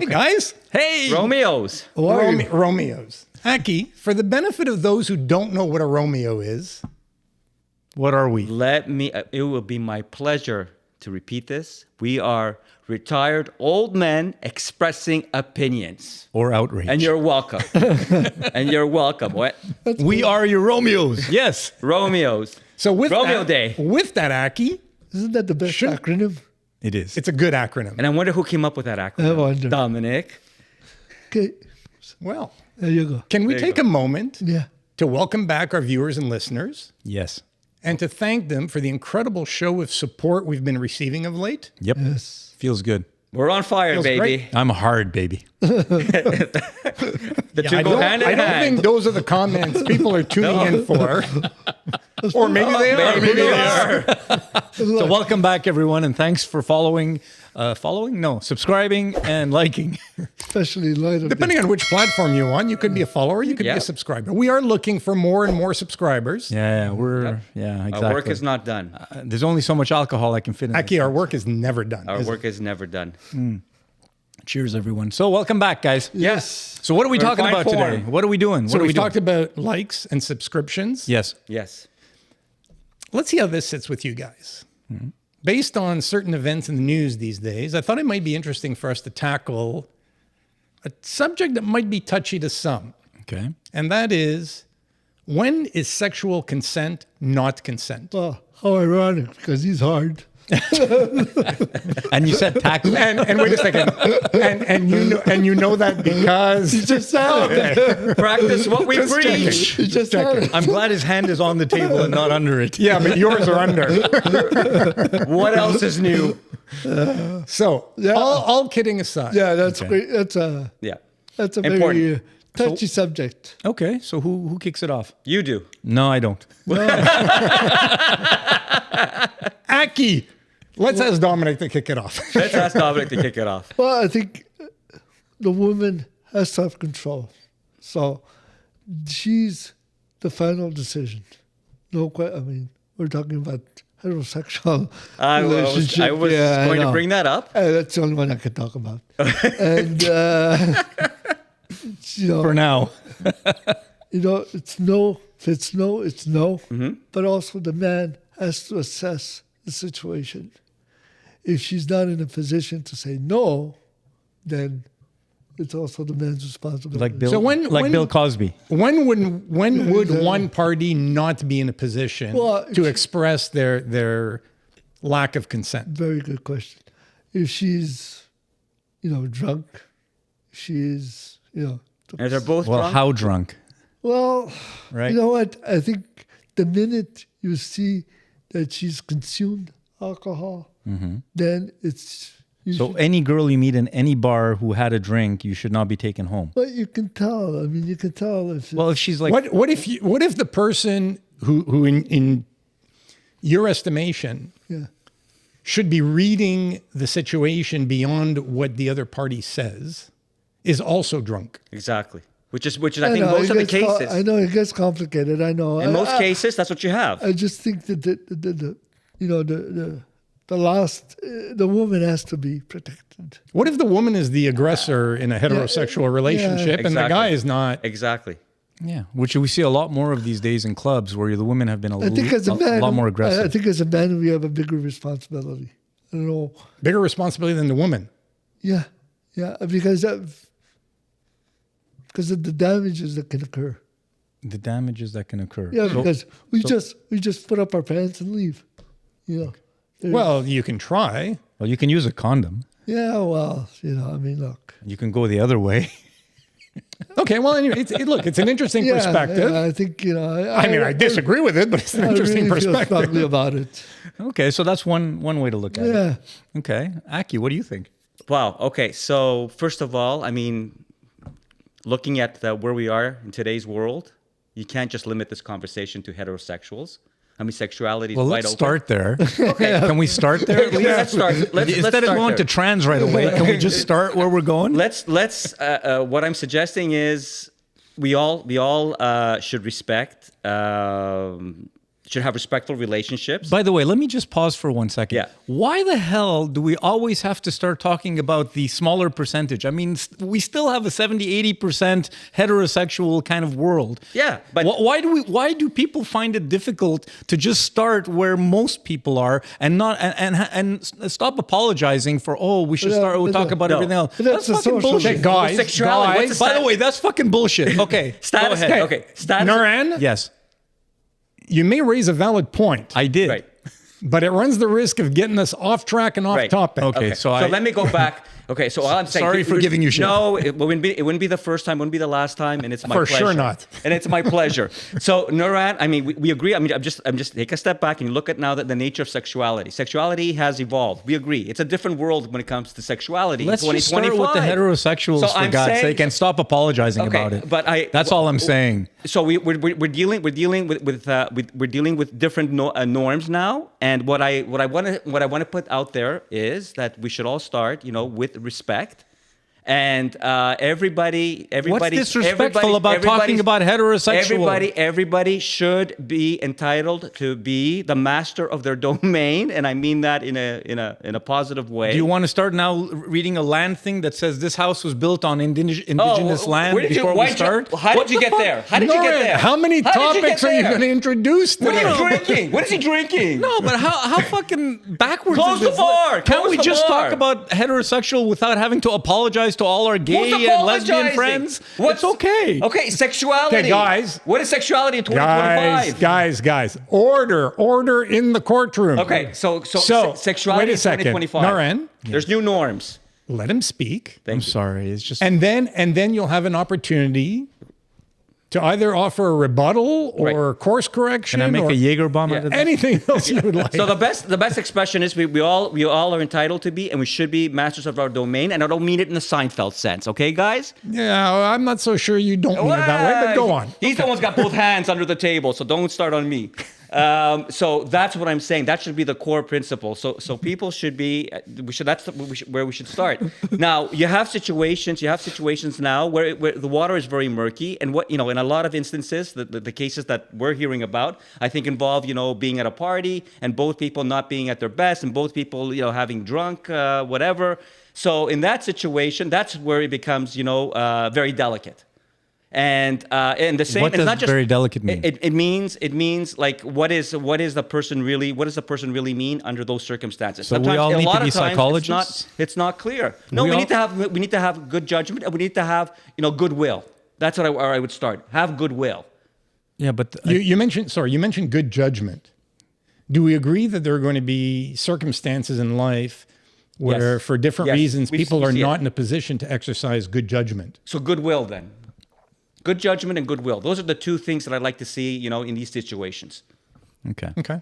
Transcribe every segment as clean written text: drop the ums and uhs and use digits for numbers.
Hey, guys. Hey, ROMEOs. Romeos. Aki, for the benefit of those who don't know what a Romeo is, what are we? It will be my pleasure to repeat this. We are retired old men expressing opinions. Or outrage. And you're welcome. And you're welcome. What? We are your Romeos. Yes. ROMEOs. so with Romeo that, Day. with that, Aki, Isn't that the best acronym? It is. it's a good acronym. And I wonder who came up with that I acronym. wonder. Dominic. Okay, Well, there you go. can we There you take a moment Yeah. to welcome back our viewers and listeners Yes. and to thank them for the incredible show of support we've been receiving of late? Yep. Yes. Feels good. We're on fire, Feels baby. great. I'm a hard baby. The two I go hand in don't hand. think those are the comments people are tuning in for. Or maybe they are. Maybe they are. So welcome back, everyone, and thanks for subscribing and liking. Especially in light of Depending on which platform you're on, you could be a follower, you could be Yeah. a subscriber. We are looking for more and more subscribers. Yeah, exactly. Our work is not done. There's only so much alcohol I can fit in. Aki, our work is never done. Our work is never done. Cheers, everyone. So welcome back, guys. Yes. So what are we We're in talking fine about today? form. What are we doing? So What are we we doing? talked about likes and subscriptions. Yes. Yes. Let's see how this sits with you guys. Based on certain events in the news these days, I thought it might be interesting for us to tackle a subject that might be touchy to some. Okay. And that is, when is sexual consent not consent? well, how ironic, because he's hard. And you said tackle. And wait a second. And you know that because He just said it. Practice what we preach. He just said it. I'm glad his hand is on the table and not under it. yeah, but yours are under. What else is new? So, Yeah. all kidding aside, Yeah, that's great. That's a Yeah. very Important. touchy subject. Okay. So who kicks it off? You do. No, I don't. Aki, let's ask Dominic to kick it off. Let's ask Dominic to kick it off. Well, I think the woman has self-control, so she's the final decision. I mean, we're talking about heterosexual I relationship. was Yeah, I going to know. bring that up. That's the only one I can talk about. And For now. it's no. If it's no, it's no. Mm-hmm. But also the man has to assess the situation. If she's not in a position to say no, then it's also the man's responsibility. Like Bill, So when- Bill Cosby. When would one party not be in a position Well, to express their lack of consent? Very good question. If she's, drunk, she's, And they're both Well, drunk. how drunk? well, Right. you know what? I think the minute you see that she's consumed alcohol, then it's. So any girl you meet in any bar who had a drink, you should not be taken home. But you can tell. I mean, you can tell if. Well, if she's like, What if the person who in your estimation yeah. should be reading the situation beyond what the other party says is also drunk? Exactly. Which is I think most of the cases. I know it gets complicated. I know. In most cases, that's what you have. I just think that the woman has to be protected. What if the woman is the aggressor in a heterosexual relationship and the Exactly. guy is not? Exactly. yeah, which we see a lot more of these days in clubs where the women have been I think as a man, lot more aggressive. I think as a man, we have a bigger responsibility. I don't know. Bigger responsibility than the woman. Yeah, because of the damages that can occur. The damages that can occur. Yeah, So- because we just put up our pants and leave. There's- Well, you can try. well, you can use a condom. yeah, well, I mean, look. You can go the other way. Okay, well, anyway, it's an interesting perspective. Yeah, I think I disagree with it, but it's an interesting really feel perspective. strongly about it. Okay, so that's one way to look at Yeah. it. Okay, Aki, what do you think? Wow. Okay. So first of all, I mean, looking at where we are in today's world, you can't just limit this conversation to heterosexuals. I mean, sexuality is Well, wide let's open. start there. Okay, can we start there? at least? Let's start. Let's Instead start of going there. to trans right away, can we just start where we're going? Let's. What I'm suggesting is we all should respect should have respectful relationships. By the way, let me just pause for 1 second. Yeah. Why the hell do we always have to start talking about the smaller percentage? I mean, we still have a 70-80% heterosexual kind of world. Yeah, but- why do people find it difficult to just start where most people are and not and stop apologizing for we should talk about everything else? That's a fucking social bullshit, thing. Guys, Sexuality. guys. What's the By the way, that's fucking bullshit. Okay, Status. go ahead. Okay. Status. Nuran, Yes, you may raise a valid point, I did. Right. but it runs the risk of getting us off track and off Right. topic. Okay. So let me go back. Okay, so all I'm saying. Sorry for giving you shit. No, it wouldn't be the first time, wouldn't be the last time, and it's my For pleasure. sure not. And it's my pleasure. So Nuran, I mean, we agree. I mean, I'm just take a step back and look at now the nature of sexuality. Sexuality has evolved. We agree. It's a different world when it comes to sexuality. Let's in just start with the 2025. heterosexuals, So for I'm God's saying- sake, and stop apologizing Okay, about it. but That's all I'm saying. So we're dealing with different norms now, and what I want to put out there is that we should all start, with respect. And everybody, What's disrespectful about talking about heterosexual? Everybody should be entitled to be the master of their domain, and I mean that in a positive way. Do you want to start now reading a land thing that says this house was built on indigenous land before we start? How did you get there? How did you get Nuran, there? how many How did you topics get are you there? going to introduce What today? are you drinking? What is he drinking? No, but how fucking backwards Close is this? the bar! Can't Close we the just bar! talk about heterosexual without having to apologize to all our gay Who's and lesbian apologizing? friends? What's It's okay. Okay, sexuality. Okay, guys. What is sexuality in 2025? Guys. Order in the courtroom. Okay, so sexuality wait a in second. 2025. Nuran, There's new norms. let him speak. I'm sorry. It's just And then you'll have an opportunity to either offer a rebuttal or Right. course correction. can I make or a Jaeger bomb Yeah. out of this? anything else you would like. So the best expression is we all are entitled to be, and we should be masters of our domain. And I don't mean it in the Seinfeld sense, okay, guys? Yeah, I'm not so sure you don't mean it that way, but go on. He's the one's got both hands under the table, so don't start on me. So that's what I'm saying. That should be the core principle. So people should be. Where we should start. Now you have situations. Now where the water is very murky, and in a lot of instances, the cases that we're hearing about, I think involve being at a party and both people not being at their best, and both people having drunk whatever. So in that situation, that's where it becomes very delicate. And the same. What it's does not just very delicate mean? It means like what does the person really mean under those circumstances? So we all a need lot to be of times psychologists? It's not clear. No, We we all- need to have good judgment, and we need to have goodwill. That's where I would start. Have goodwill. Yeah, but You mentioned good judgment. Do we agree that there are going to be circumstances in life where, Yes. for different Yes. reasons, We people are see it. not in a position to exercise good judgment? So goodwill then. Good judgment and goodwill. Those are the two things that I'd like to see, in these situations. okay. Okay.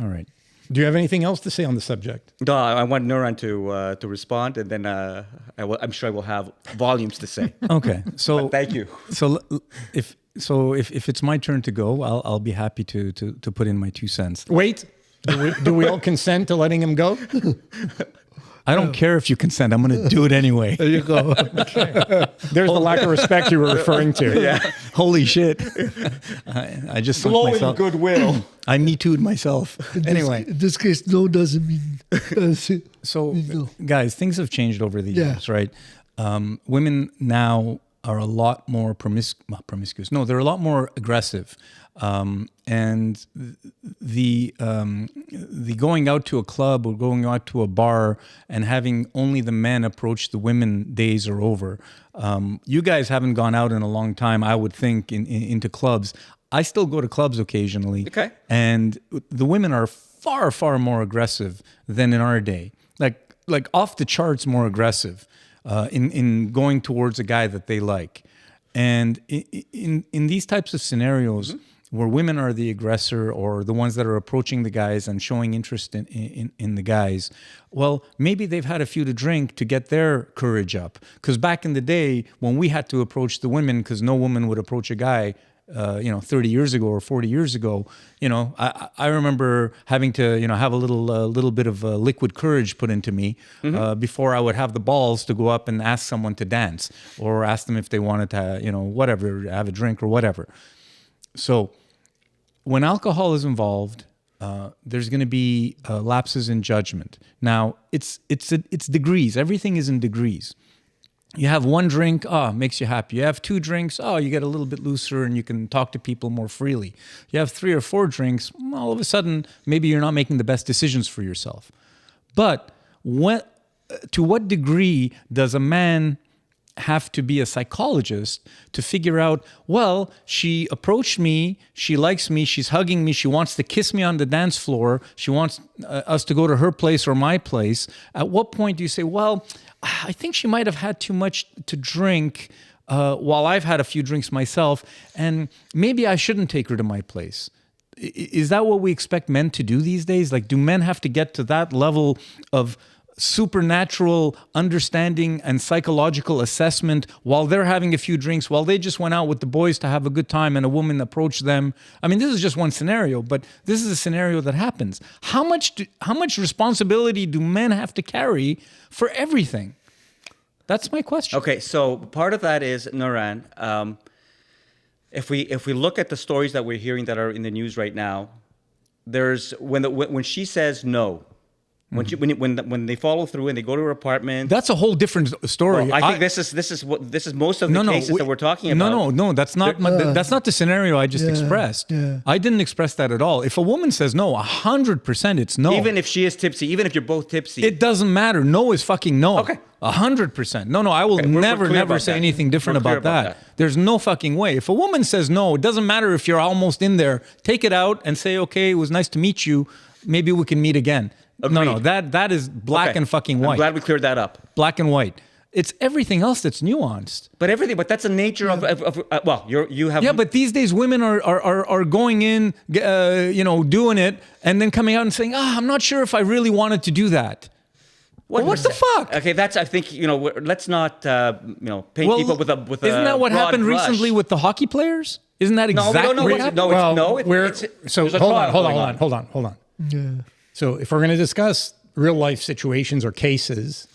All right. Do you have anything else to say on the subject? No, I want Nuran to respond, and then I'm sure I will have volumes to say. Okay. So Thank you. So if it's my turn to go, I'll be happy to put in my 2 cents. Wait, do we all consent to letting him go? I don't care if you consent. I'm going to do it anyway. There you go. There's the lack of respect you were referring to. Yeah. Holy shit! I just sunk myself. goodwill. I me too'd myself. Anyway, In this case, no doesn't mean. so No. guys, things have changed over the Yeah. years, right? Women now are a lot more promiscuous. No, they're a lot more aggressive, and the going out to a club or going out to a bar and having only the men approach the women days are over. You guys haven't gone out in a long time, I would think, into clubs. I still go to clubs occasionally, Okay. and the women are far, far more aggressive than in our day. Like off the charts more aggressive in going towards a guy that they like. And in these types of scenarios where women are the aggressor or the ones that are approaching the guys and showing interest in the guys, well, maybe they've had a few to drink to get their courage up. Because back in the day when we had to approach the women, because no woman would approach a guy, 30 years ago or 40 years ago, I remember having to, have a little bit of liquid courage put into me before I would have the balls to go up and ask someone to dance or ask them if they wanted to, whatever, have a drink or whatever. So when alcohol is involved, there's going to be lapses in judgment. Now, it's degrees. Everything is in degrees. You have one drink, makes you happy. You have two drinks, you get a little bit looser and you can talk to people more freely. You have 3 or 4 drinks, all of a sudden, maybe you're not making the best decisions for yourself. But to what degree does a man have to be a psychologist to figure out, well, she approached me, she likes me, she's hugging me, she wants to kiss me on the dance floor, she wants us to go to her place or my place. At what point do you say, well, I think she might have had too much to drink while I've had a few drinks myself, and maybe I shouldn't take her to my place? Is that what we expect men to do these days? Like, do men have to get to that level of supernatural understanding and psychological assessment while they're having a few drinks, while they just went out with the boys to have a good time and a woman approached them? I mean, this is just one scenario, but this is a scenario that happens. How much responsibility do men have to carry for everything? That's my question. Okay, so part of that is, Naran, if we look at the stories that we're hearing that are in the news right now, there's when she says no, when they follow through and they go to her apartment. That's a whole different story. Well, I think this is most of the cases that we're talking about. No, that's not that's not the scenario I just expressed. Yeah. I didn't express that at all. If a woman says no, 100% it's no. Even if she is tipsy, even if you're both tipsy, it doesn't matter. No is fucking no. Okay. 100%. No, I will never say anything different about that. There's no fucking way. If a woman says no, it doesn't matter if you're almost in there. Take it out and say, okay, it was nice to meet you. Maybe we can meet again. Agreed. No, that is black and fucking white. I'm glad we cleared that up. Black and white. It's everything else that's nuanced. But that's the nature of you have. Yeah, but these days women are going in, doing it, and then coming out and saying, I'm not sure if I really wanted to do that. What the fuck? Okay, I think let's not paint people with a Isn't that what happened recently with the hockey players? Isn't that exactly what happened? Hold on. Yeah. So if we're going to discuss real life situations or cases,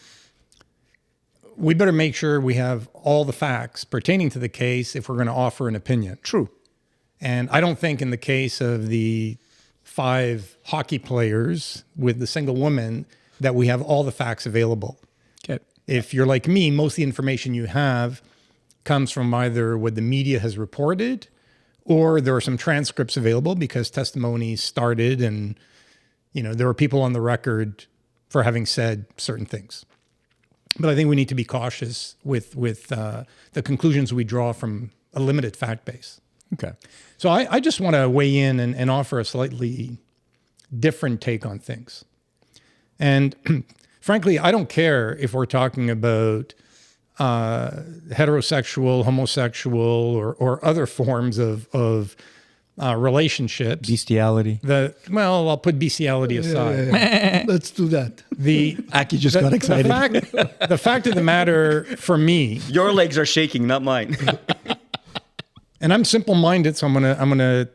we better make sure we have all the facts pertaining to the case if we're going to offer an opinion. True. And I don't think in the case of the 5 hockey players with the single woman that we have all the facts available. Okay. If you're like me, most of the information you have comes from either what the media has reported or there are some transcripts available because testimony started and there were people on the record for having said certain things. But I think we need to be cautious with the conclusions we draw from a limited fact base. Okay. So I just want to weigh in and offer a slightly different take on things. And frankly, I don't care if we're talking about heterosexual, homosexual, or other forms of relationships. Bestiality. I'll put bestiality aside. Yeah. Let's do that. Aki just got excited. The fact of the matter for me, your legs are shaking, not mine. and I'm simple-minded, so I'm gonna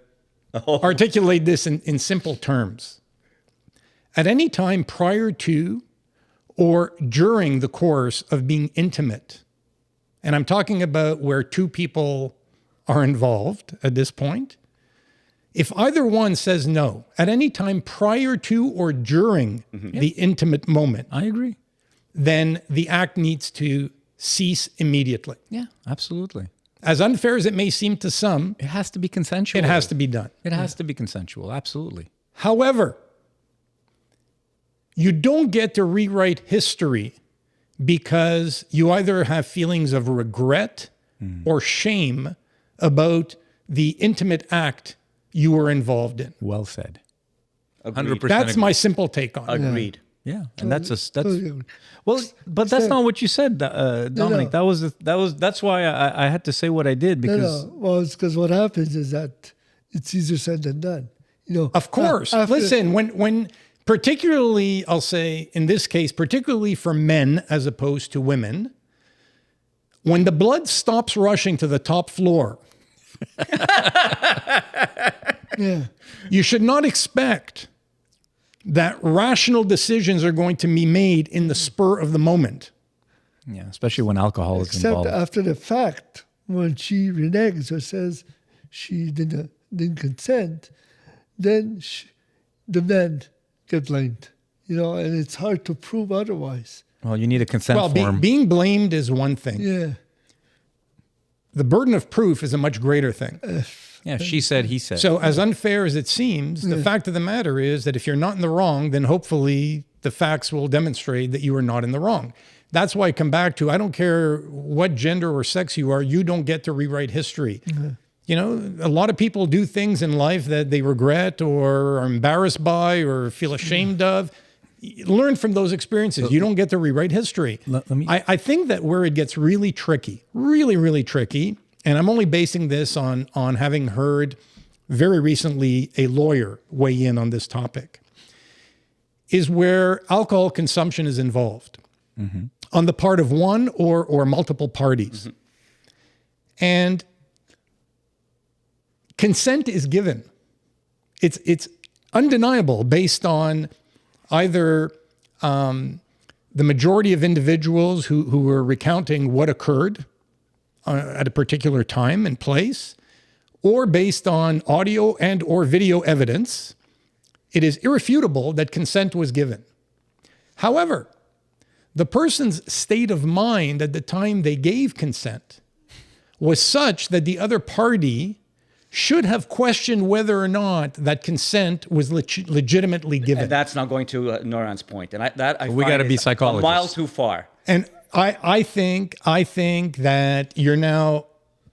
articulate this in simple terms. At any time prior to or during the course of being intimate, and I'm talking about where 2 people are involved at this point, if either one says no, at any time prior to or during the intimate moment, I agree. Then the act needs to cease immediately. Yeah, absolutely. As unfair as it may seem to some, It has to be consensual. it has to be done. It has to be consensual. Absolutely. However, you don't get to rewrite history because you either have feelings of regret or shame about the intimate act you were involved in. Well said. Agreed. 100%. That's my simple take on it. Agreed. Yeah, and that's Totally. well, but that's not what you said, Dominic. That's why I had to say what I did because Well, it's because what happens is that it's easier said than done. Of course. Listen, when particularly, I'll say in this case, particularly for men as opposed to women, when the blood stops rushing to the top floor, you should not expect that rational decisions are going to be made in the spur of the moment. yeah, especially when alcohol is Except involved. after the fact, when she reneges or says she didn't didn't consent, then the men get blamed. And it's hard to prove otherwise. Well, you need a consent Well, form. being blamed is one thing. Yeah. The burden of proof is a much greater thing. Yeah, she said, he said. So as unfair as it seems, the fact of the matter is that if you're not in the wrong, then hopefully the facts will demonstrate that you are not in the wrong. That's why I come back to, I don't care what gender or sex you are, you don't get to rewrite history. A lot of people do things in life that they regret or are embarrassed by or feel ashamed of. Learn from those experiences. You don't get to rewrite history. I think that where it gets really tricky, really, really tricky, and I'm only basing this on having heard very recently a lawyer weigh in on this topic, is where alcohol consumption is involved on the part of one or multiple parties. And consent is given. It's undeniable based on either the majority of individuals who were recounting what occurred at a particular time and place, or based on audio and or video evidence. It is irrefutable that consent was given. However, the person's state of mind at the time they gave consent was such that the other party should have questioned whether or not that consent was legitimately given. And that's not going to Noran's point. And We gotta be psychologists. A mile too far. And I think that you're now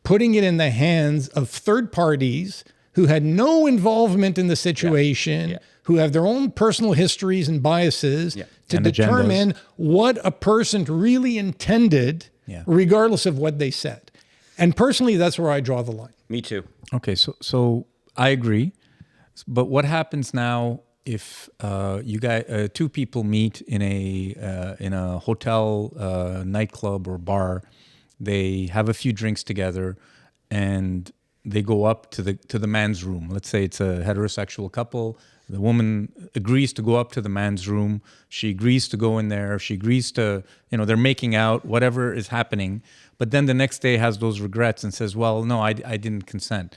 putting it in the hands of third parties who had no involvement in the situation, who have their own personal histories and biases to And determine what a person really intended, regardless of what they said. And personally, that's where I draw the line. Me too. Okay, so I agree. But what happens now if you guys, two people meet in a hotel, nightclub or bar? They have a few drinks together, and they go up to the man's room. Let's say it's a heterosexual couple. The woman agrees to go up to the man's room. She agrees to go in there. She agrees to, they're making out, whatever is happening. But then the next day has those regrets and says, well, no, I didn't consent.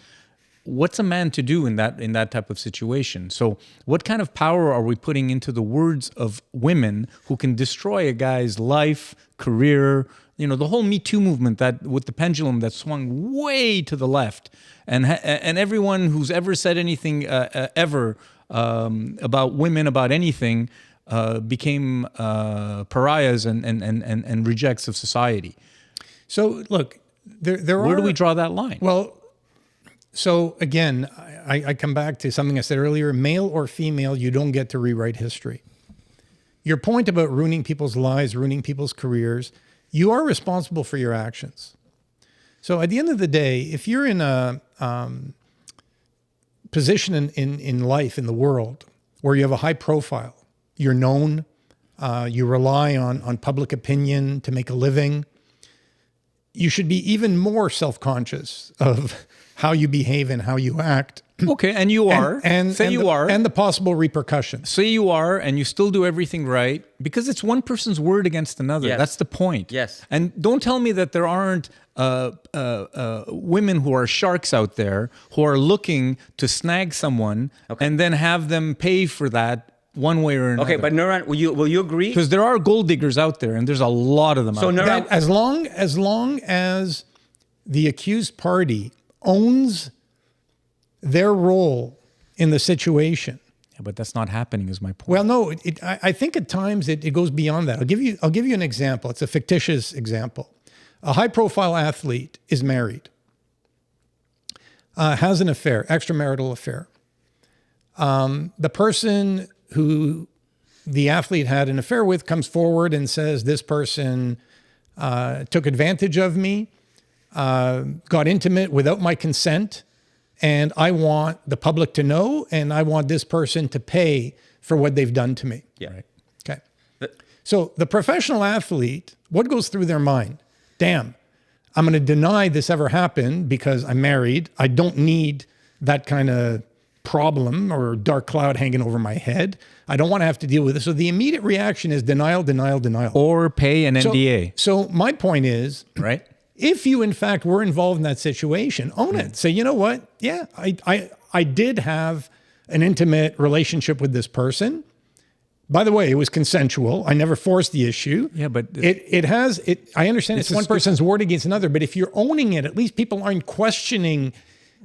What's a man to do in that type of situation? So what kind of power are we putting into the words of women who can destroy a guy's life, career, the whole Me Too movement that with the pendulum that swung way to the left, and everyone who's ever said anything ever about women, about anything, became pariahs and rejects of society. So look, there Where do we draw that line? Well, so again, I come back to something I said earlier, male or female, you don't get to rewrite history. Your point about ruining people's lives, ruining people's careers, you are responsible for your actions. So at the end of the day, if you're in a position in life, in the world, where you have a high profile, you're known, you rely on public opinion to make a living, you should be even more self-conscious of how you behave and how you act. Okay, and you are. Say you are. And the possible repercussions. Say you are, and you still do everything right, because it's one person's word against another. Yes. That's the point. Yes. And don't tell me that there aren't women who are sharks out there who are looking to snag someone and then have them pay for that one way or another. Okay, but Noran, will you agree? Because there are gold diggers out there, and there's a lot of them out there. That as long as the accused party owns their role in the situation. Yeah, but that's not happening, is my point. Well, no, I think at times it goes beyond that. I'll give you an example. It's a fictitious example. A high-profile athlete is married, has an affair, extramarital affair. The person who the athlete had an affair with comes forward and says, this person took advantage of me, got intimate without my consent, and I want the public to know, and I want this person to pay for what they've done to me. Yeah. Right. Okay. So the professional athlete, what goes through their mind? Damn, I'm going to deny this ever happened because I'm married. I don't need that kind of problem or dark cloud hanging over my head. I don't want to have to deal with it. So the immediate reaction is denial, denial, denial. Or pay an NDA. So my point is, right? If you, in fact, were involved in that situation, own it. Say, you know what? Yeah, I did have an intimate relationship with this person. By the way, it was consensual. I never forced the issue. Yeah, but I understand it's one person's word against another, but if you're owning it, at least people aren't questioning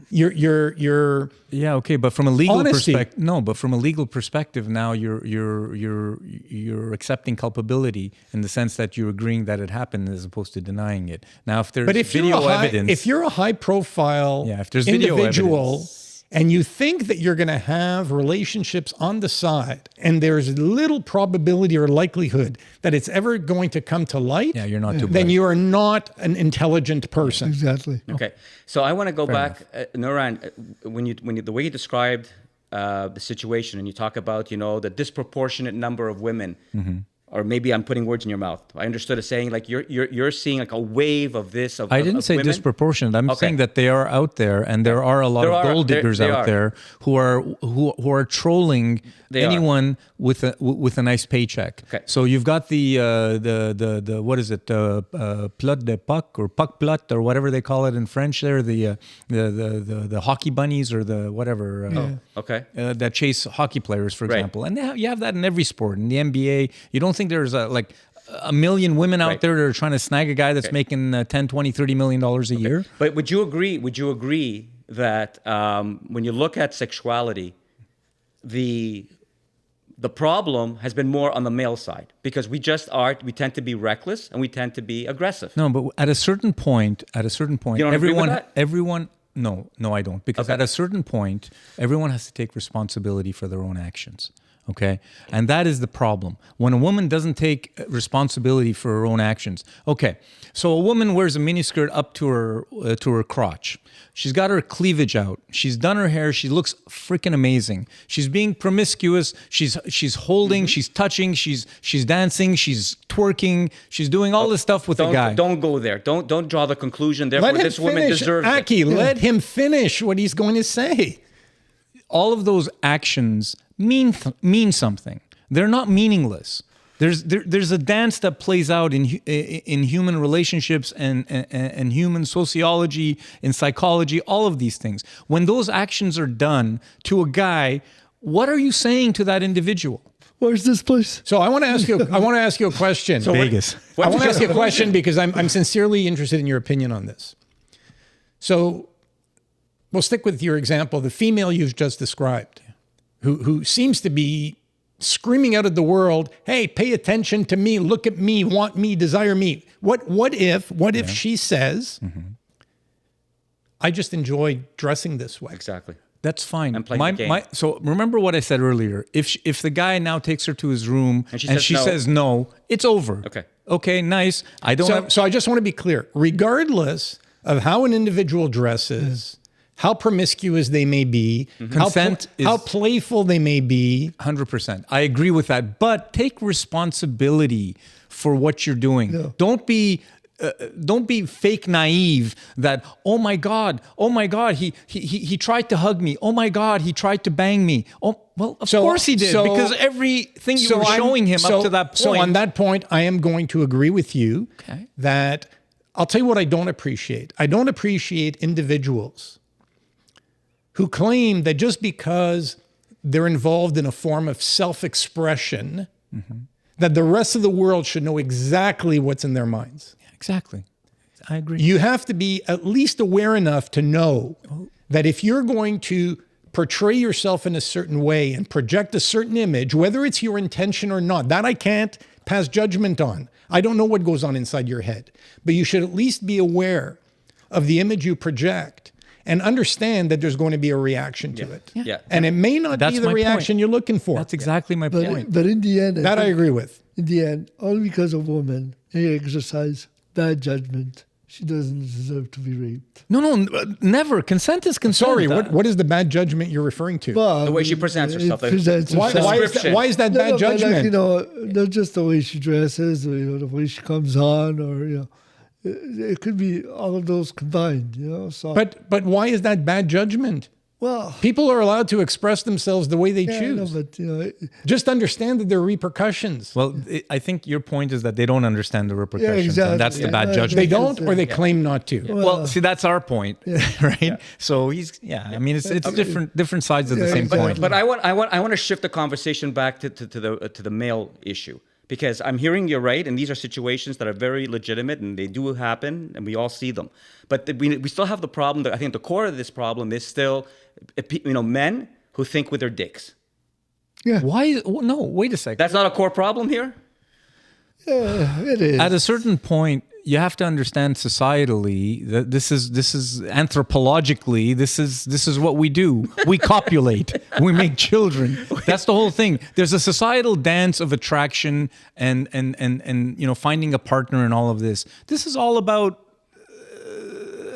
your yeah, okay, but from a legal honesty. perspective, no, but from a legal perspective, now you're accepting culpability in the sense that you're agreeing that it happened as opposed to denying it. Now, if there's video evidence, if you're a high profile if there's video individual evidence, and you think that you're going to have relationships on the side and there's little probability or likelihood that it's ever going to come to light, yeah, you're not too then bright. you are not an intelligent person. Exactly. Okay, so I want to go back, Nuran, when the way you described the situation, and you talk about the disproportionate number of women, or maybe I'm putting words in your mouth. I understood it saying like you're seeing like a wave of this. I didn't say women. Disproportionate. I'm saying that they are out there, and there are a lot of gold diggers out there who are trolling anyone with a nice paycheck. Okay. So you've got the what is it, plat de puck or puck plat or whatever they call it in French. There, the hockey bunnies or the whatever. Okay. That chase hockey players, for example, and you have that in every sport. In the NBA, you don't think there's a million women out there that are trying to snag a guy that's making 10, 20, 30 million dollars a year. But would you agree that when you look at sexuality, the problem has been more on the male side, because we tend to be reckless and we tend to be aggressive. No, but at a certain point, You don't agree with that? everyone, no, I don't, because at a certain point, everyone has to take responsibility for their own actions. Okay, and that is the problem. When a woman doesn't take responsibility for her own actions. Okay, so a woman wears a miniskirt up to her crotch. She's got her cleavage out. She's done her hair. She looks freaking amazing. She's being promiscuous. She's holding. She's touching. She's dancing. She's twerking. She's doing all this stuff with a guy. Don't go there. Don't draw the conclusion. Therefore, this woman deserves it. Aki, let him finish what he's going to say. All of those actions mean something. They're not meaningless. There's a dance that plays out in human relationships and human sociology, in psychology, all of these things. When those actions are done to a guy, what are you saying to that individual? Where's this place? So I want to ask you a question. Vegas. I want to ask you a question because I'm sincerely interested in your opinion on this. So we'll stick with your example, the female you've just described, who seems to be screaming out at the world, hey, pay attention to me, look at me, want me, desire me. What if she says, I just enjoy dressing this way? Exactly. That's fine. And playing the game. So remember what I said earlier. If the guy now takes her to his room and she says no, it's over. Okay, nice. So I just want to be clear. Regardless of how an individual dresses, how promiscuous they may be, how playful they may be. 100%. I agree with that. But take responsibility for what you're doing. Yeah. Don't be fake naive that, oh my God, he tried to hug me. Oh my God, he tried to bang me. Oh, well, of course he did, because everything you were showing him up to that point. So on that point, I am going to agree with you that I'll tell you what I don't appreciate. I don't appreciate individuals who claim that just because they're involved in a form of self-expression, that the rest of the world should know exactly what's in their minds. Exactly. I agree. You have to be at least aware enough to know that if you're going to portray yourself in a certain way and project a certain image, whether it's your intention or not, that I can't pass judgment on. I don't know what goes on inside your head, but you should at least be aware of the image you project and understand that there's going to be a reaction to it. Yeah. And it may not be the reaction you're looking for. That's exactly my point. But in the end, I agree with. In the end, only because a woman exercise bad judgment, she doesn't deserve to be raped. No, never. Consent is consent. Sorry, what is the bad judgment you're referring to? Well, The way she presents herself. Why is that Description. bad judgment? But not just the way she dresses, or the way she comes on, or it could be all of those combined. So. But why is that bad judgment? Well, People are allowed to express themselves the way they yeah, I know, choose. but Just understand that there are repercussions. Well, I think your point is that they don't understand the repercussions, exactly. and that's the bad Yeah. judgment. They don't, or they claim not to. Well, see, that's our point, right? So I mean, it's different sides of the same exactly. coin. But I want to shift the conversation back to the male issue, because I'm hearing you're right, and these are situations that are very legitimate, and they do happen, and we all see them. But we still have the problem that I think the core of this problem is still, men who think with their dicks. Yeah. Why? No, wait a second. That's not a core problem here. It is. At a certain point, you have to understand societally that this is anthropologically, this is what we do. We copulate. We make children. That's the whole thing. There's a societal dance of attraction and finding a partner and all of this. This is all about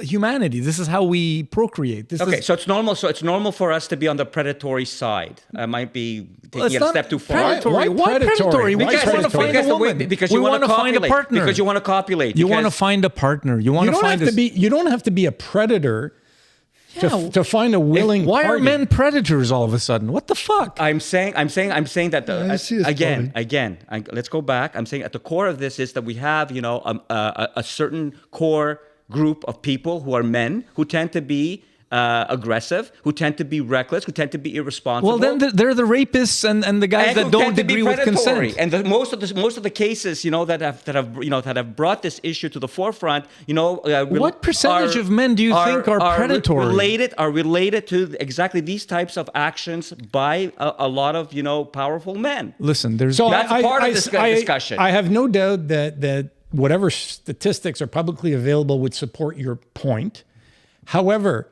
humanity. This is how we procreate. So it's normal. So it's normal for us to be on the predatory side. I might be taking it a step too far. Predatory. Why predatory? We just want to find a woman. Because you want to find a partner. Because you want to copulate. You want to find a partner. You want to find You don't have to be a predator to find a willing Why party. are men predators all of a sudden? What the fuck? I'm saying that I see his again. Let's go back. I'm saying at the core of this is that we have a certain core group of people who are men who tend to be aggressive, who tend to be reckless, who tend to be irresponsible. Well, then they're the rapists and the guys that don't agree with consent. And most of the cases, that have brought this issue to the forefront, what percentage of men do you think are predatory? Related to exactly these types of actions by a lot of powerful men. Listen, there's That's part of this discussion. I have no doubt that whatever statistics are publicly available would support your point. However,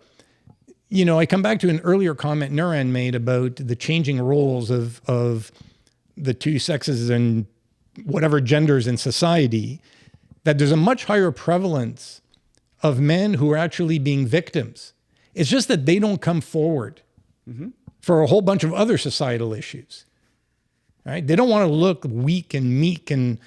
I come back to an earlier comment Nuran made about the changing roles of the two sexes and whatever genders in society, that there's a much higher prevalence of men who are actually being victims. It's just that they don't come forward for a whole bunch of other societal issues, right? They don't want to look weak and meek and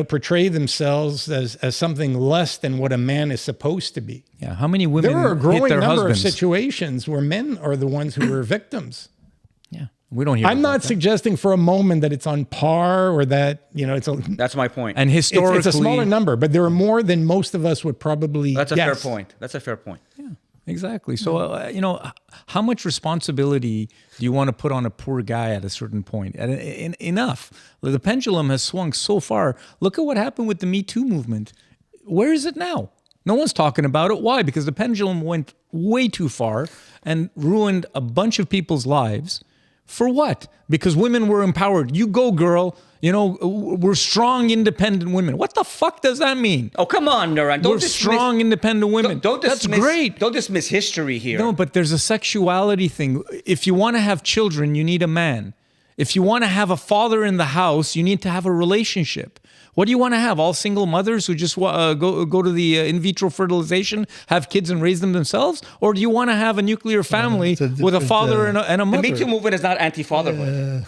portray themselves as something less than what a man is supposed to be. Yeah, how many women There are a hit growing their number husbands? of situations where men are the ones who are victims. Yeah, we don't hear. I'm not suggesting for a moment that it's on par or that That's my point. And historically, it's a smaller number, but there are more than most of us would probably That's a guess. fair point. Yeah, exactly. So how much responsibility do you want to put on a poor guy at a certain point? Enough. The pendulum has swung so far. Look at what happened with the Me Too movement. Where is it now? No one's talking about it. Why? Because the pendulum went way too far and ruined a bunch of people's lives. For what? Because women were empowered. You go, girl. We're strong, independent women. What the fuck does that mean? Oh, come on, Nuran. We're strong, independent women. That's great. Don't dismiss history here. No, but there's a sexuality thing. If you want to have children, you need a man. If you want to have a father in the house, you need to have a relationship. What do you want to have? All single mothers who just go to the in vitro fertilization, have kids and raise them themselves? Or do you want to have a nuclear family with a father and a mother? The Me Too movement is not anti-fatherhood.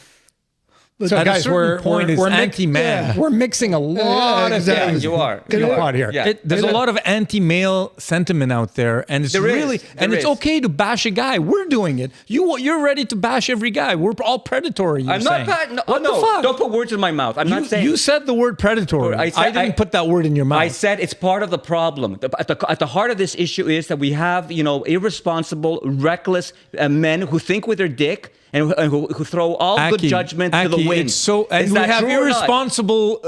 So At a guys, certain point, it's anti-man. We're mixing a lot of exactly. things You are. in the pot here. Yeah. There's a lot of anti-male sentiment out there, and it's it's okay to bash a guy. We're doing it. You're ready to bash every guy. We're all predatory. I'm not. What the fuck? Don't put words in my mouth. I'm not saying. You said the word predatory. I didn't put that word in your mouth. I said it's part of the problem. At the heart of this issue is that we have irresponsible, reckless men who think with their dick. And who throw all good judgment to the wind. We have irresponsible,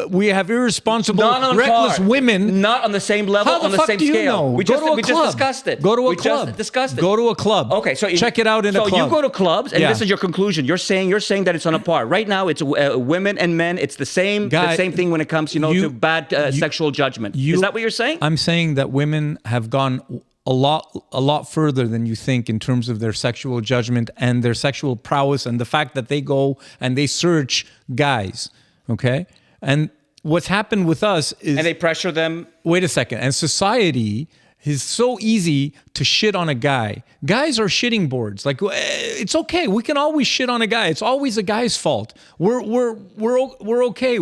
reckless women. Not on the same level, How on the fuck same do you scale. know? We just discussed it. Go to a we club. Just discussed it. Go to a club. Okay, so check it out in a club. So you go to clubs, and Yeah. this is your conclusion. You're saying that it's on a par. Right now, it's women and men. It's the same thing when it comes, to bad sexual judgment. Is that what you're saying? I'm saying that women have gone a lot further than you think in terms of their sexual judgment and their sexual prowess and the fact that they go and they search guys, okay? And what's happened with us is... And they pressure them. Wait a second. And society is so easy to shit on a guy. Guys are shitting boards. Like, it's okay. We can always shit on a guy. It's always a guy's fault. We're okay.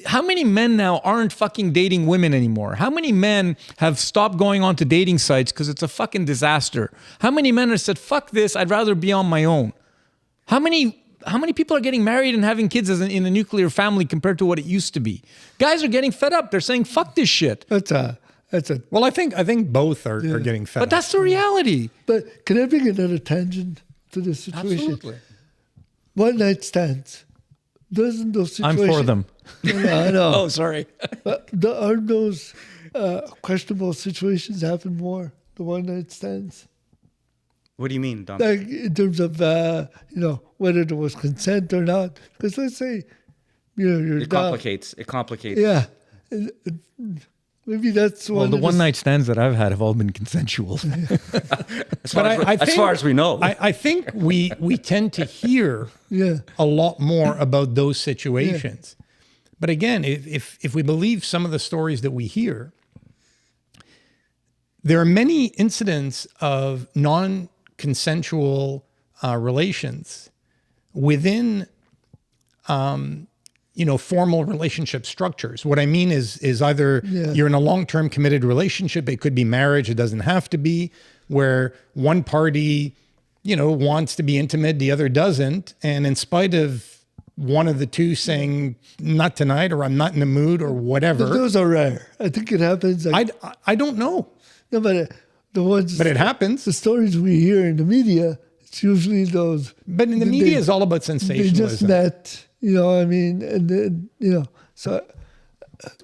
how many men now aren't fucking dating women anymore? How many men have stopped going on to dating sites because it's a fucking disaster? How many men have said, fuck this, I'd rather be on my own? How many people are getting married and having kids in a nuclear family compared to what it used to be? Guys are getting fed up. They're saying, fuck this shit. Well, I think both are getting fed up. But that's the reality. But can I bring another tangent to this situation? Absolutely. One night stands. Doesn't those I'm situations... for them. I know. Oh, sorry. But aren't those questionable situations happen more? The one night stands? What do you mean, Dom? Like in terms of, whether there was consent or not. Because let's say, you're It complicates. It complicates. Yeah. Maybe that's one. Well, the of one night stands that I've had have all been consensual. As far as we know. I think we tend to hear a lot more about those situations. But again, if we believe some of the stories that we hear, there are many incidents of non-consensual relations within formal relationship structures. What I mean is either you're in a long-term committed relationship, it could be marriage, it doesn't have to be, where one party, wants to be intimate, the other doesn't. And in spite of one of the two saying, not tonight, or I'm not in the mood, or whatever. Those are rare. I think it happens. I don't know. No, but the ones... But it happens. The stories we hear in the media, it's usually those... But in the media is all about sensationalism. They just met, and then, so...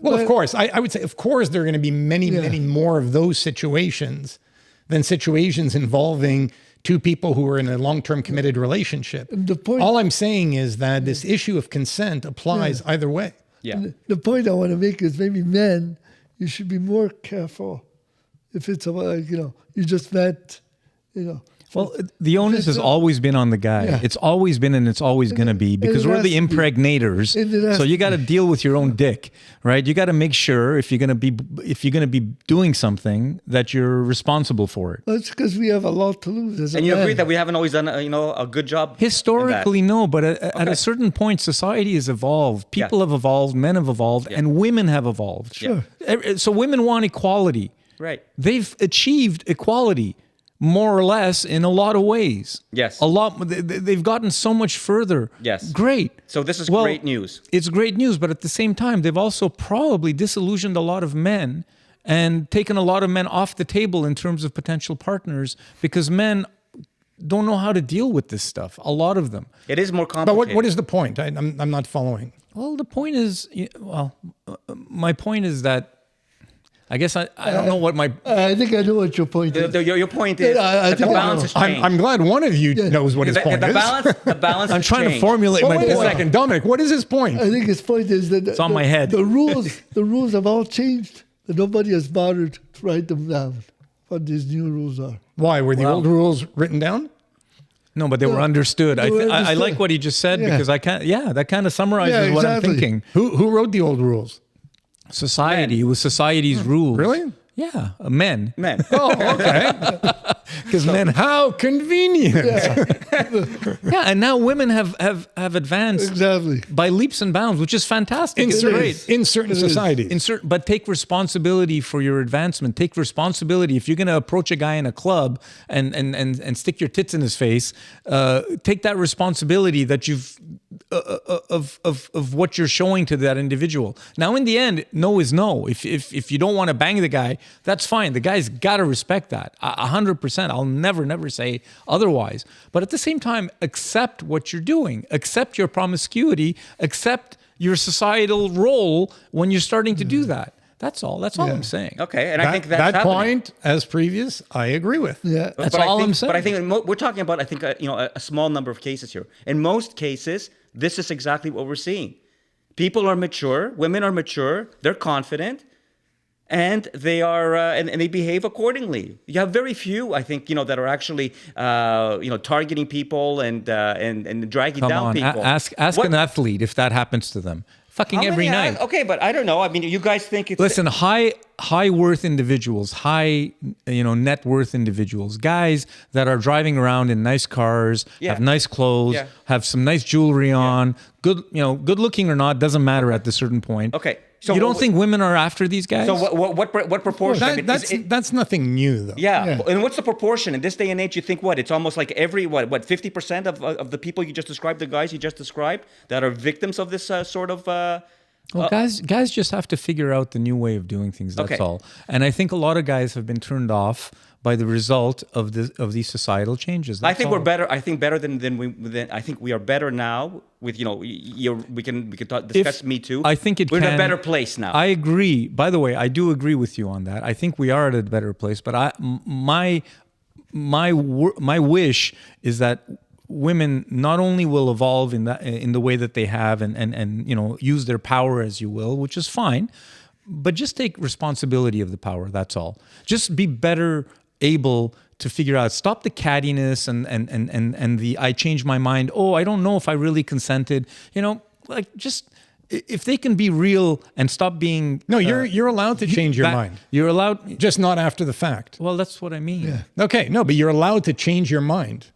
Well, of course, I would say, of course, there are going to be many, many more of those situations than situations involving two people who are in a long-term committed relationship. All I'm saying is that this issue of consent applies either way. Yeah. The point I want to make is maybe men, you should be more careful if it's you just met, Well, the onus has always been on the guy. Yeah. It's always been and it's always going to be, because we're the impregnators. So you got to deal with your own dick, right? You got to make sure if you're going to be doing something that you're responsible for it. Well, it's because we have a lot to lose. And you agree that we haven't always done a good job? Historically, no, but at a certain point, society has evolved. People have evolved, men have evolved, and women have evolved. Sure. So women want equality. Right. They've achieved equality, more or less, in a lot of ways. Yes. A lot. They've gotten so much further. Yes. Great. So this is great news. It's great news, but at the same time, they've also probably disillusioned a lot of men and taken a lot of men off the table in terms of potential partners, because men don't know how to deal with this stuff. A lot of them. It is more complicated. But what is the point? I'm not following. Well, the point is, my point is that, I guess I don't know what my... I think I know what your point is. Your point is that the balance has changed. I'm glad one of you knows what his point is. The balance I'm trying to formulate Well, my wait point. a second, Dominic, what is his point? I think his point is that It's on my head. The rules have all changed, but nobody has bothered to write them down. What these new rules are. Why? Were the old rules written down? No, but they were understood. They were I understood. like what he just said, because that kind of summarizes what I'm exactly. thinking. Who wrote the old rules? Society with society's rules. Really? Yeah, men. Men. Oh, okay. Because men. How convenient. Yeah, and now women have advanced Exactly. by leaps and bounds, which is fantastic. It's great. In certain societies. But take responsibility for your advancement. Take responsibility. If you're going to approach a guy in a club and stick your tits in his face, take that responsibility that you've of what you're showing to that individual. Now, in the end, no is no. If you don't want to bang the guy, that's fine. The guy's got to respect that 100%. I'll never say otherwise. But at the same time, accept what you're doing. Accept your promiscuity. Accept your societal role when you're starting to do that. That's all. That's all I'm saying. Okay, and I think that's that happening. point, as previous, I agree with. Yeah. That's all I'm saying. But I think we're talking about, a small number of cases here. In most cases, this is exactly what we're seeing. People are mature. Women are mature. They're confident. And they are, and they behave accordingly. You have very few, I think, that are actually, targeting people and dragging down people. Ask an athlete if that happens to them. fucking How every many? night. Okay, but I don't know. I mean, you guys think it's Listen, high worth individuals, high net worth individuals, guys that are driving around in nice cars, Yeah. have nice clothes, Yeah. have some nice jewelry on, good looking or not, doesn't matter at a certain point. Okay. So you don't think women are after these guys? so. What proportion? I mean, That's nothing new, though. yeah. And what's the proportion in this day and age? You think what? It's almost like every 50% of the people you just described, the guys you just described, that are victims of this sort of. Well, guys just have to figure out the new way of doing things. That's Okay. all. And I think a lot of guys have been turned off by the result of these societal changes. I think That's we're all. better. I think better I think we are better now. With we can discuss Me Too. I think we're in a better place now. I agree. By the way, I do agree with you on that. I think we are at a better place. But my wish is that women not only will evolve in the way that they have and use their power as you will, which is fine, but just take responsibility of the power. That's all. Just be better able to figure out, stop the cattiness and the I changed my mind. Oh, I don't know if I really consented. Just if they can be real and stop being. No, you're allowed to change your mind. You're allowed. Just not after the fact. Well, that's what I mean. Yeah. Okay, no, but you're allowed to change your mind.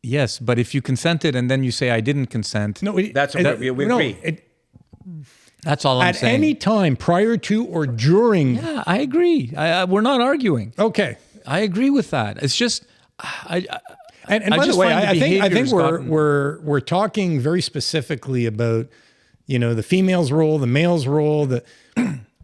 Yes, but if you consented and then you say I didn't consent, No, That's what we agree. that's all I'm At saying. any time prior to or during. Yeah, I agree. We're not arguing. Okay. I agree with that. It's just, And I by the just way, find the I think behavior has gotten- we're talking very specifically about the female's role, the male's role. The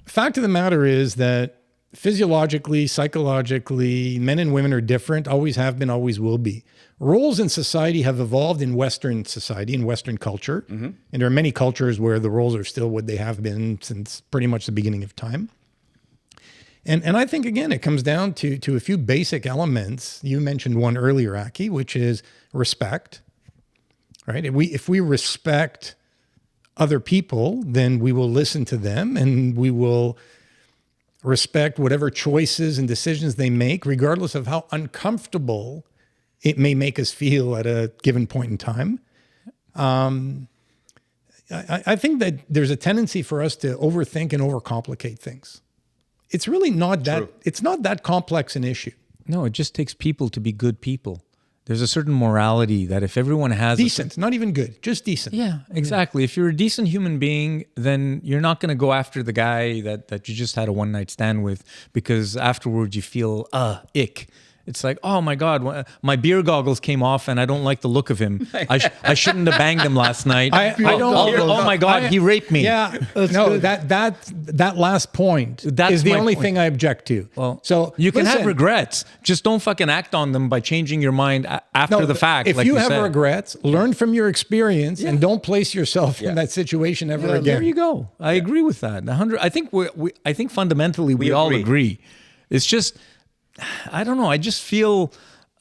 fact of the matter is that physiologically, psychologically, men and women are different. Always have been, always will be. Roles in society have evolved in Western society, in Western culture, and there are many cultures where the roles are still what they have been since pretty much the beginning of time. And I think, again, it comes down to a few basic elements. You mentioned one earlier, Aki, which is respect, right? If we respect other people, then we will listen to them and we will respect whatever choices and decisions they make, regardless of how uncomfortable it may make us feel at a given point in time. I think that there's a tendency for us to overthink and overcomplicate things. It's really not that. It's not that complex an issue. no, it just takes people to be good people. There's a certain morality that if everyone has Decent, not even good, just decent. yeah, exactly. If you're a decent human being, then you're not going to go after the guy that you just had a one night stand with because afterwards you feel ick. It's like, oh my God, my beer goggles came off and I don't like the look of him. I shouldn't have banged him last night. I don't. Oh my God, he raped me. Yeah, no, that last point That's is the my only point. thing I object to. Well, so you can have listen, regrets. Just don't fucking act on them by changing your mind after no, the fact. If like you have said. regrets, learn from your experience and don't place yourself in that situation ever again. There you go. I agree with that. I think I think fundamentally we all agree. agree. It's just, I don't know. I just feel.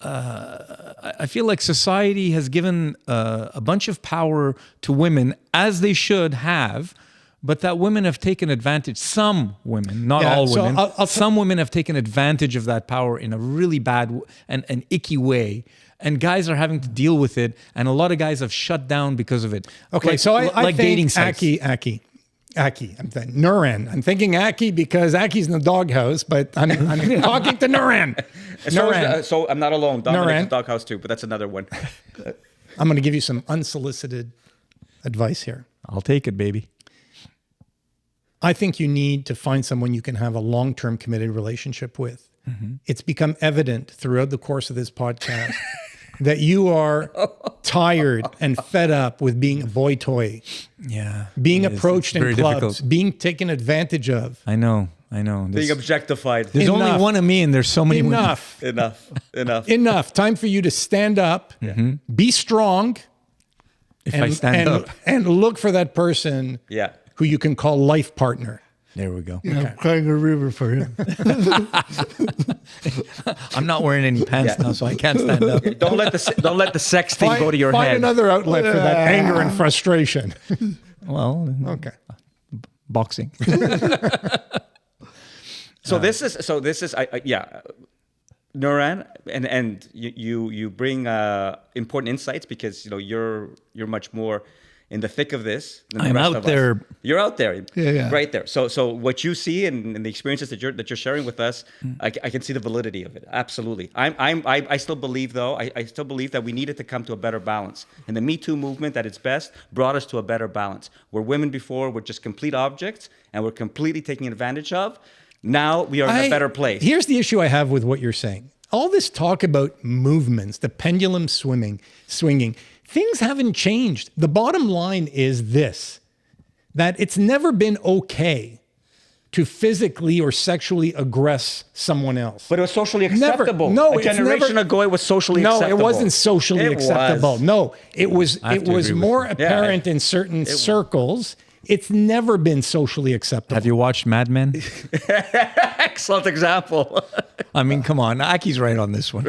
I feel like society has given a bunch of power to women, as they should have, but that women have taken advantage. Some women, not Yeah, all so women, I'll some women have taken advantage of that power in a really bad and icky way. And guys are having to deal with it. And a lot of guys have shut down because of it. Okay, Like- so I like think dating sites. Aki. I'm thinking Nuran. I'm thinking Aki because Aki's in the doghouse, but I'm talking to Nuran. So I'm not alone. Dominic's Noran. in the doghouse too, but that's another one. I'm going to give you some unsolicited advice here. I'll take it, baby. I think you need to find someone you can have a long-term committed relationship with. It's become evident throughout the course of this podcast that you are tired and fed up with being a boy toy, Yeah. being it is. approached It's very in clubs, difficult. being taken advantage of. I know. Being There's objectified. only Enough. one of me, and there's so many women. Enough. Enough. Time for you to stand up, be strong, If I stand up, and look for that person Yeah. who you can call life partner. there we go. Yeah, I'm crying a river for him. I'm not wearing any pants now, so I can't stand up. Don't let the sex thing go to your find head. another outlet for that anger and frustration. Well, Okay. boxing. So this is Nuran, and you bring important insights because you're much more in the thick of this. Than the I'm rest out of us. there. You're out there. Yeah. Right there. So what you see and the experiences that you're sharing with us, I can see the validity of it. Absolutely. I still believe though. I still believe that we needed to come to a better balance. And the Me Too movement, at its best, brought us to a better balance. Where women before were just complete objects and were completely taken advantage of. Now we are in a better place. Here's the issue I have with what you're saying. All this talk about movements, the pendulum swinging, things haven't changed. The bottom line is this, that it's never been okay to physically or sexually aggress someone else. But it was socially Never. acceptable. No, a it's generation never- ago, it was socially No, acceptable. it wasn't socially It acceptable. was. No, it was I have it to was agree with more you. apparent in certain circles. It's never been socially acceptable. Have you watched Mad Men? Excellent example. I mean, come on. Aki's right on this one.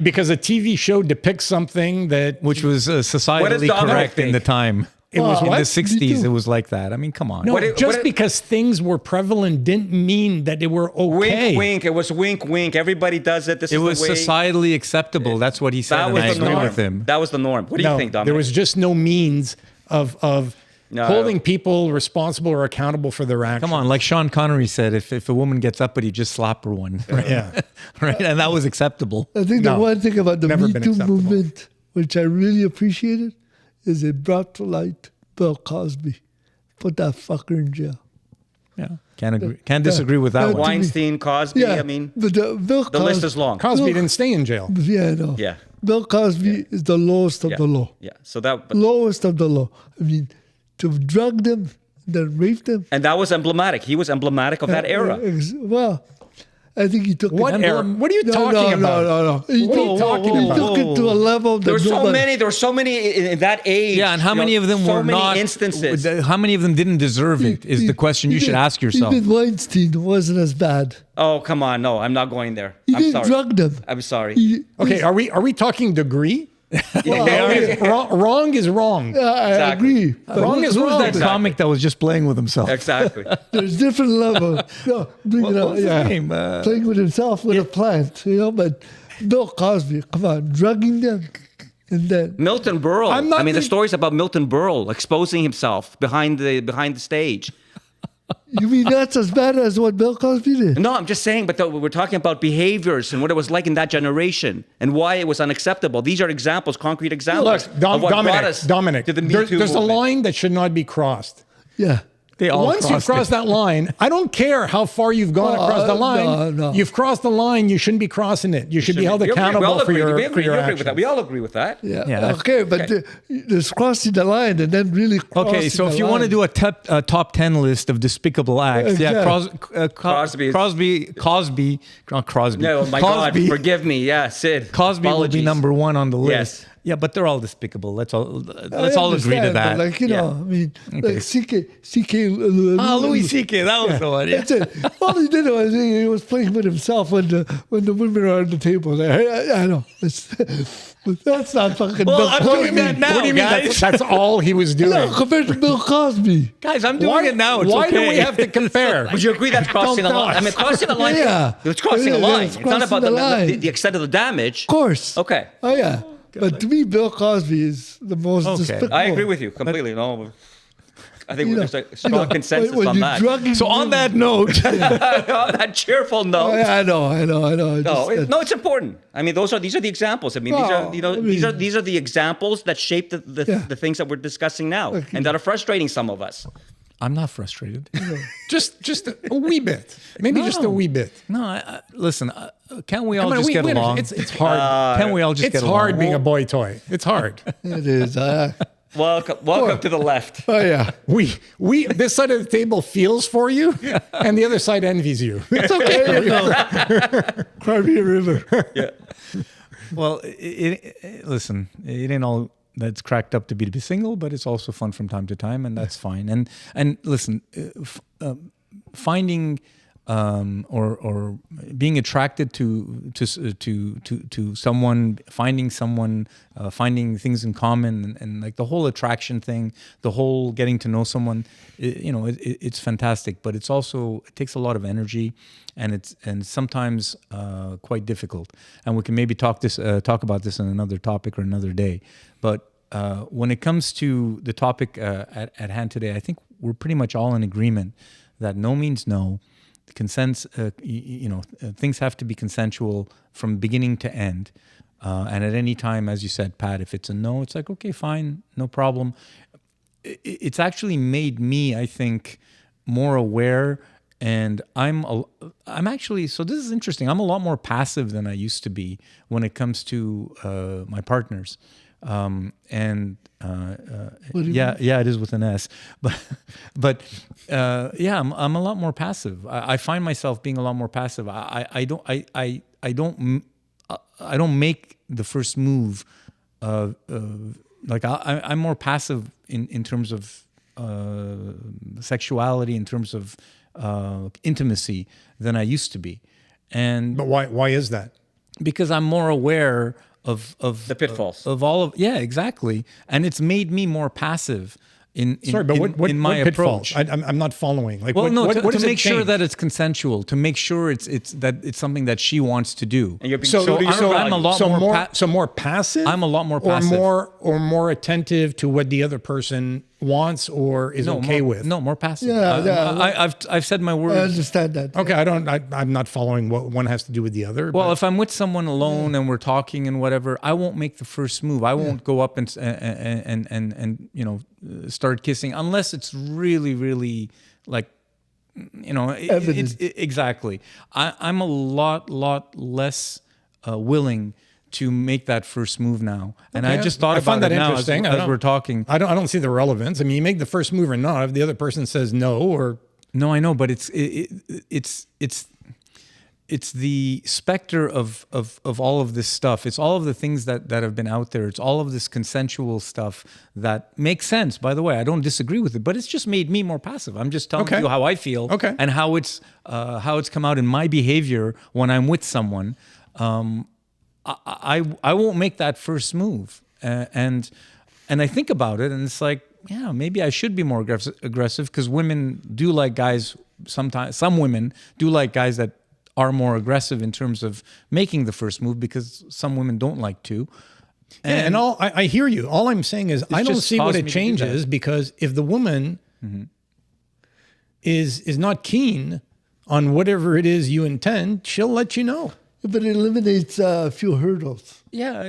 Because a TV show depicts something that Which was What does societally Dominic correct in think? the time. It was in what? the 60s, too. it was like that. I mean, come on. no, What it- just what it- because things were prevalent didn't mean that they were okay. Wink, wink. It was wink, wink. Everybody does it. This It is was the way. societally acceptable. That's what he said, That and was I the agree norm. with him. That was the norm. What do you No, think, Dominic? there was just no means of No. holding people responsible or accountable for their actions. Come on, like Sean Connery said, if a woman gets up, but he just slap her one. Yeah. Right? And that was acceptable. I think No, the one thing about the never Me been Too acceptable. movement, which I really appreciated, is it brought to light Bill Cosby. Put that fucker in jail. Yeah. Can't disagree with that that- one. Weinstein, Cosby. Yeah, I mean, but Bill the list is long. Cosby Look. didn't stay in jail. Yeah, I know. Yeah. Bill Cosby is the lowest of Yeah. the low. Yeah. So that. But, Lowest of the low. I mean, to have drugged them, then raped them. and that was emblematic. He was emblematic of that era. Well, I think he took What it. era? What are you talking about? No. He What are you took, talking he about? took it to a level that There were so many in that age. Yeah, and how you many know, of them so were many not? instances. How many of them didn't deserve it? Is the question you should ask yourself. Even Weinstein wasn't as bad. Oh, come on. No, I'm not going there. He I'm didn't sorry. drug them. I'm sorry. Okay, are we talking degree? Well, Wrong is wrong. I Exactly. agree. But Wrong is Who's wrong. that comic that was just playing with himself? Exactly. there's different levels. No, bring it What up. was his Yeah. name? Playing with himself with a plant, But Bill Cosby, come on, drugging them. And then, Milton Berle. I'm not I mean, the the- stories about Milton Berle exposing himself behind the stage. you mean that's as bad as what Bill Cosby did? No, I'm just saying, but we're talking about behaviors and what it was like in that generation and why it was unacceptable. These are examples, concrete examples Look, of what brought us Dominic, to the Me there's Too a movement. line that should not be crossed. Yeah. They all Once you've crossed crossed it. that line, I don't care how far you've gone across the line. no. You've crossed the line. You shouldn't be crossing it. You should be held We all accountable for agree. your We agree with actions. that. We all agree with that. Yeah. Yeah. Okay, but there's crossing the line and then really crossing Okay, so the if you want to line. do a top 10 list of despicable acts, yeah, Crosby. Cosby, not Crosby. No, my Cosby, God, forgive me. Yeah, Sid. Cosby will be Apologies. number one on the list. Yes. Yeah, but they're all despicable. Let's all I agree to understand, that. but like, Yeah. I mean, Okay. like CK. Louis C.K. That was the one. Yeah. That's it. All he did was he was playing with himself when the women are on the table. Like, I know. That's not fucking Well, Bill I'm Cosby. doing that now, What do you mean? guys. That's all he was doing. No, compared to Bill Cosby. Guys, I'm doing it now. It's why okay. do we have to compare? Would you agree that's crossing a tell line? I us. mean, crossing a line. Yeah. It's crossing a Yeah, line. it's It's not about crossing the line. the extent of the damage. Of course. Okay. Oh, yeah. But to me, Bill Cosby is the most despicable. I agree with you completely. No, I think You know, there's a strong consensus when on you're that. drugging So on women- that note, On that cheerful note. Oh, yeah, I know. No, it's important. I mean, these are the examples. I mean, Well, these are the examples that shape the things that we're discussing now, Okay. and that are frustrating some of us. I'm not frustrated. just a wee bit. Maybe just a wee bit. No, listen, can't we all Come on, just we get along? It's hard. Can't we all just It's get along? hard being a boy toy. It's hard. It is. Welcome to the left. Oh, yeah. We this side of the table feels for you, and the other side envies you. It's okay. There you go. Crimea River. Yeah. Well, listen, it ain't all that's cracked up to be single, but it's also fun from time to time, and that's fine. And listen, finding or being attracted to someone, finding someone, finding things in common, and like the whole attraction thing, the whole getting to know someone, it's fantastic. But it takes a lot of energy, and sometimes quite difficult. And we can maybe talk about this in another topic or another day. But when it comes to the topic at hand today, I think we're pretty much all in agreement that no means no. Consents, things have to be consensual from beginning to end. And at any time, as you said, Pat, if it's a no, it's like, okay, fine, no problem. It's actually made me, I think, more aware. And I'm actually, so this is interesting. I'm a lot more passive than I used to be when it comes to my partners. Yeah, it is with an S, but I'm a lot more passive. I find myself being a lot more passive. I don't make the first move. Like I'm more passive in terms of sexuality, in terms of intimacy than I used to be. But why is that? Because I'm more aware of the pitfalls of all of exactly, and it's made me more passive in my pitfalls? approach. I'm not following. Like, well, to make sure that it's consensual, to make sure it's something that she wants to do. And you're being I'm a lot more passive. I'm a lot more passive, or more attentive to what the other person wants or is okay with. No, more passive. I've said my words. I understand that. Okay, I'm not following what one has to do with the other. Well, if I'm with someone alone and we're talking and whatever, I won't make the first move. I won't go up and start kissing unless it's really, really like, exactly. I'm a lot less willing to make that first move now. And I just thought about it now as we're talking. I don't see the relevance. I mean, you make the first move or not, if the other person says no or... No, I know, but it's the specter of all of this stuff. It's all of the things that have been out there. It's all of this consensual stuff that makes sense. By the way, I don't disagree with it, but it's just made me more passive. I'm just telling you how I feel and how it's come out in my behavior when I'm with someone. I won't make that first move, and I think about it, and it's like, yeah, maybe I should be more aggressive because women do like guys. Sometimes some women do like guys that are more aggressive in terms of making the first move because some women don't like to. And I hear you. All I'm saying is I don't see what it changes because if the woman is not keen on whatever it is you intend, she'll let you know. But it eliminates a few hurdles. Yeah,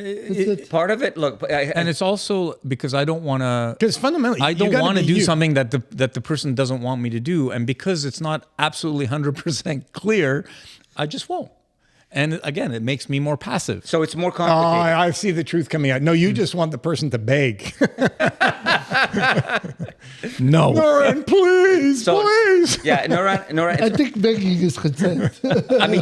part of it. Look, and it's also because I don't want to. Because fundamentally, I don't want to do something that the person doesn't want me to do, and because it's not absolutely 100% clear, I just won't. And again, it makes me more passive. So it's more complicated. I see the truth coming out. No, you just want the person to beg. No. Noran, please. Yeah, Noran. I think begging is consent. I mean,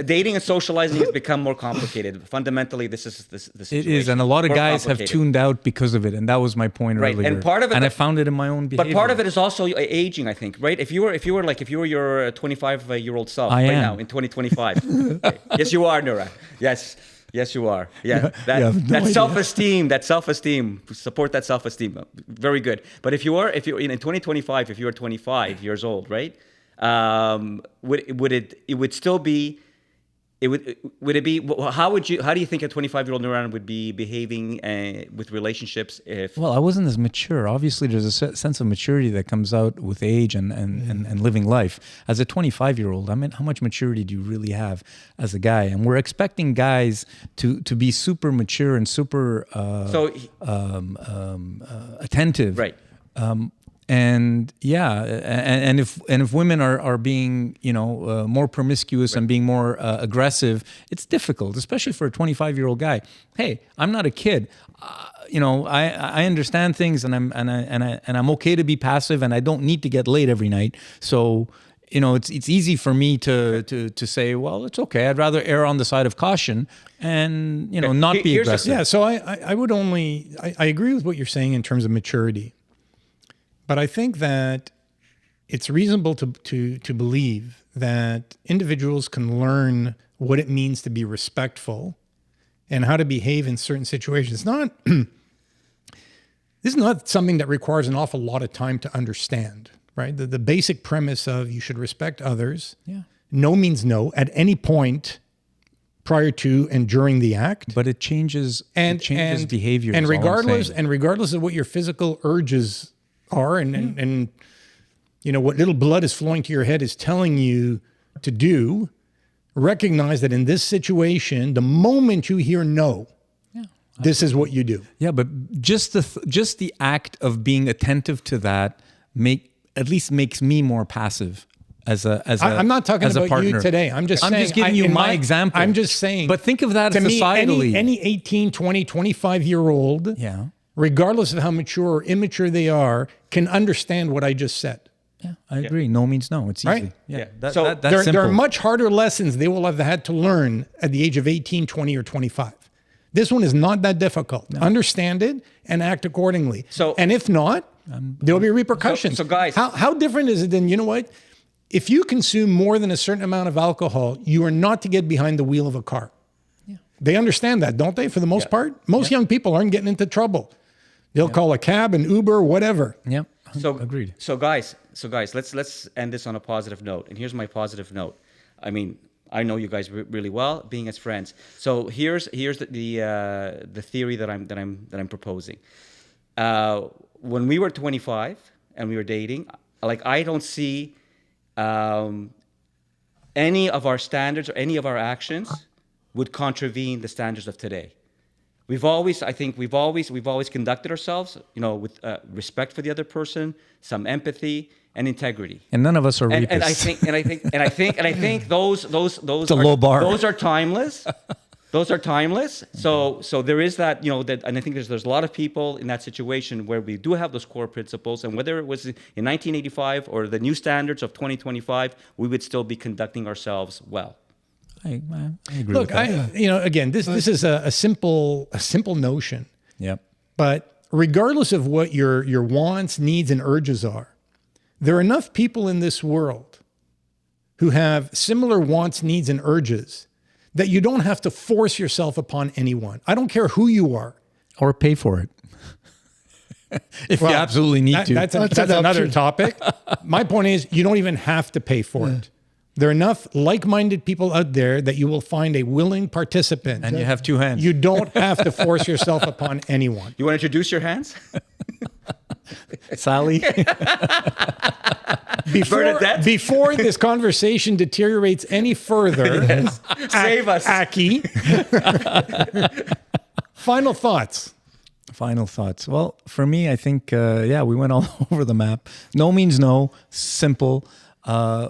dating and socializing has become more complicated. Fundamentally, this is the situation. It is, and a lot of guys have tuned out because of it, and that was my point earlier. And part of it, and I found it in my own behavior. But part of it is also aging, I think, right? If you were your 25-year-old self now in 2025. Okay. Yes, you are, Nura. Yes, you are. Yeah, that self-esteem. Support that self-esteem. Very good. But if you're in 2025, if you're 25 years old, right? Would it still be? Would it be? How do you think a 25-year-old Nuran would be behaving with relationships if? Well, I wasn't as mature. Obviously, there's a sense of maturity that comes out with age and living life. As a 25-year-old, I mean, how much maturity do you really have as a guy? And we're expecting guys to be super mature and super attentive, right? And if women are being more promiscuous and being more aggressive, it's difficult, especially for a 25-year-old guy. Hey, I'm not a kid. I understand things, and I'm okay to be passive, and I don't need to get laid every night. So it's easy for me to say, well, it's okay. I'd rather err on the side of caution and not be aggressive. Yeah. So I would I agree with what you're saying in terms of maturity. But I think that it's reasonable to believe that individuals can learn what it means to be respectful and how to behave in certain situations. This is not something that requires an awful lot of time to understand, right? The basic premise of you should respect others. Yeah. No means no. At any point, prior to and during the act. But it changes behavior. And regardless of what your physical urges are, and you know what little blood is flowing to your head is telling you to do, recognize that in this situation, the moment you hear no, this is what you do. Yeah, but just the act of being attentive to that at least makes me more passive I'm not talking about partner. You today. I'm just giving you my example. I'm just saying. But think of that societally. Any 18, 20, 25-year-old, regardless of how mature or immature they are, can understand what I just said. Yeah, I agree. No means no. It's easy. Right? Yeah. That's simple. There are much harder lessons they will have had to learn at the age of 18, 20, or 25. This one is not that difficult. No. Understand it and act accordingly. And if not, there'll be repercussions. So guys, how different is it than, you know what? If you consume more than a certain amount of alcohol, you are not to get behind the wheel of a car. Yeah. They understand that, don't they? For the most part, most young people aren't getting into trouble. They'll call a cab, an Uber, whatever. Yep. So agreed. So guys, let's end this on a positive note. And here's my positive note. I mean, I know you guys really well, being as friends. So here's the theory that I'm proposing. When we were 25 and we were dating, like I don't see any of our standards or any of our actions would contravene the standards of today. We've always conducted ourselves, you know, with respect for the other person, some empathy and integrity. And none of us are rapists. And I think those it's a low bar. Those are timeless. Those are timeless. So there is that, you know, that, and I think there's a lot of people in that situation where we do have those core principles, and whether it was in 1985 or the new standards of 2025, we would still be conducting ourselves well. I agree. Look, with that. Again, this is a simple notion. Yep. But regardless of what your wants, needs, and urges are, there are enough people in this world who have similar wants, needs, and urges that you don't have to force yourself upon anyone. I don't care who you are. Or pay for it. If you absolutely need to. That's another topic. My point is, you don't even have to pay for it. There are enough like-minded people out there that you will find a willing participant. And you have two hands. You don't have to force yourself upon anyone. You want to introduce your hands? Sally? Before this conversation deteriorates any further, save us. Aki. Final thoughts. Well, for me, I think, we went all over the map. No means no. Simple.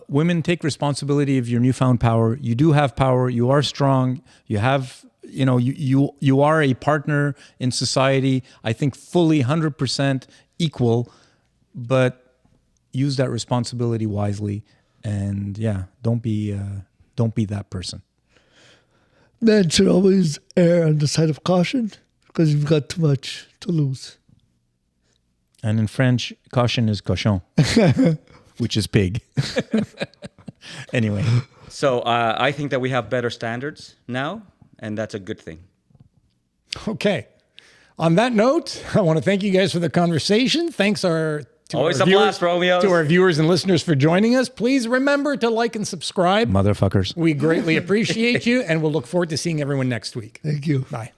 Women, take responsibility of your newfound power. You do have power. You are strong. You have, you are a partner in society. I think fully 100% equal, but use that responsibility wisely. And don't be that person. Men should always err on the side of caution because you've got too much to lose. And in French, caution is cochon. Which is pig. Anyway. So I think that we have better standards now, and that's a good thing. Okay. On that note, I want to thank you guys for the conversation. Thanks Always a blast, Romeos. To our viewers and listeners for joining us. Please remember to like and subscribe. Motherfuckers. We greatly appreciate you, and we'll look forward to seeing everyone next week. Thank you. Bye.